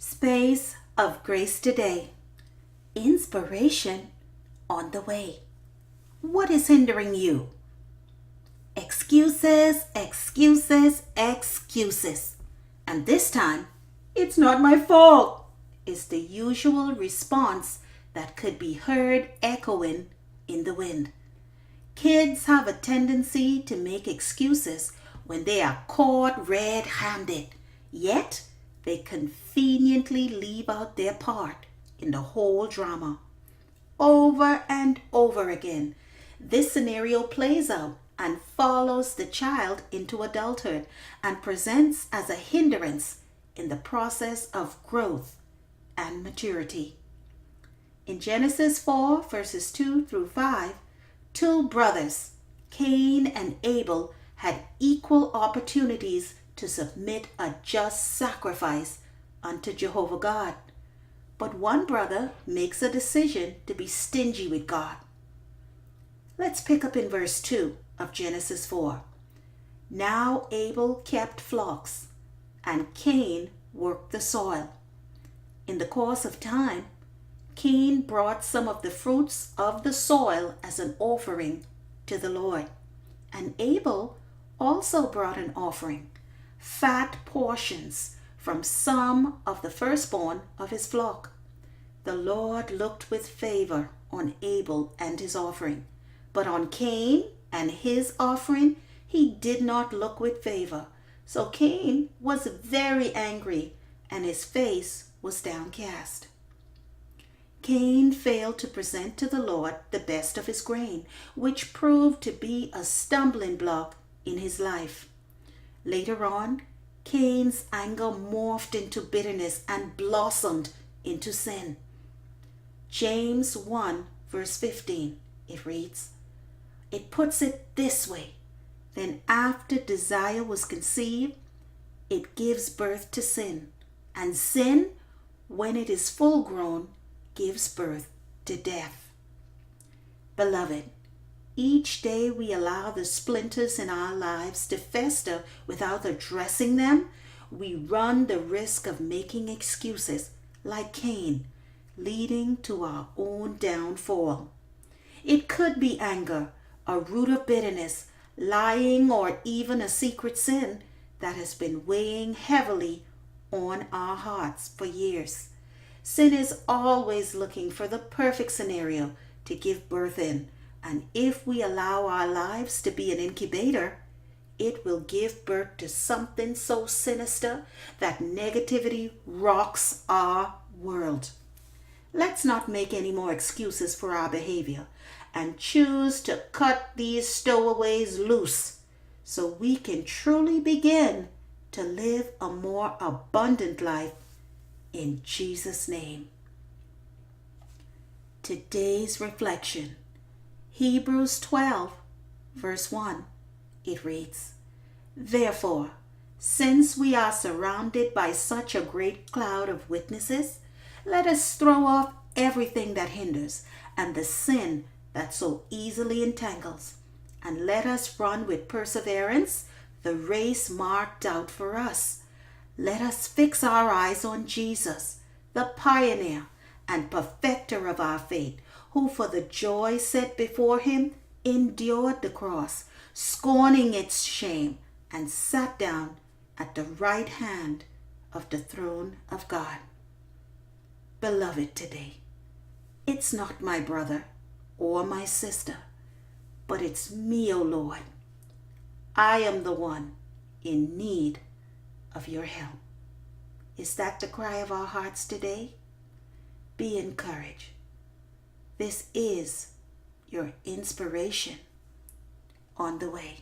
Space of Grace today. Inspiration on the way. What is hindering you? Excuses, excuses, excuses. And this time, it's not my fault, is the usual response that could be heard echoing in the wind. Kids have a tendency to make excuses when they are caught red-handed, yet they conveniently leave out their part in the whole drama. Over and over again, this scenario plays out and follows the child into adulthood and presents as a hindrance in the process of growth and maturity. In Genesis 4 verses 2 through 5, two brothers, Cain and Abel, had equal opportunities to submit a just sacrifice unto Jehovah God. But one brother makes a decision to be stingy with God. Let's pick up in verse 2 of Genesis 4. Now Abel kept flocks, and Cain worked the soil. In the course of time, Cain brought some of the fruits of the soil as an offering to the Lord, and Abel also brought an offering, fat portions from some of the firstborn of his flock. The Lord looked with favor on Abel and his offering, but on Cain and his offering he did not look with favor. So Cain was very angry, and his face was downcast. Cain failed to present to the Lord the best of his grain, which proved to be a stumbling block in his life. Later on, Cain's anger morphed into bitterness and blossomed into sin. James 1 verse 15, it reads, it puts it this way, then after desire was conceived, it gives birth to sin, and sin, when it is full grown, gives birth to death. Beloved, each day we allow the splinters in our lives to fester without addressing them, we run the risk of making excuses like Cain, leading to our own downfall. It could be anger, a root of bitterness, lying, or even a secret sin that has been weighing heavily on our hearts for years. Sin is always looking for the perfect scenario to give birth in, and if we allow our lives to be an incubator, it will give birth to something so sinister that negativity rocks our world. Let's not make any more excuses for our behavior and choose to cut these stowaways loose so we can truly begin to live a more abundant life in Jesus' name. Today's reflection, Hebrews 12 verse 1, it reads, therefore, since we are surrounded by such a great cloud of witnesses, let us throw off everything that hinders and the sin that so easily entangles, and let us run with perseverance the race marked out for us. Let us fix our eyes on Jesus, the pioneer and perfecter of our faith, who for the joy set before him endured the cross, scorning its shame, and sat down at the right hand of the throne of God. Beloved, today, it's not my brother or my sister, but it's me, O Lord. I am the one in need of your help. Is that the cry of our hearts today? Be encouraged. This is your inspiration on the way.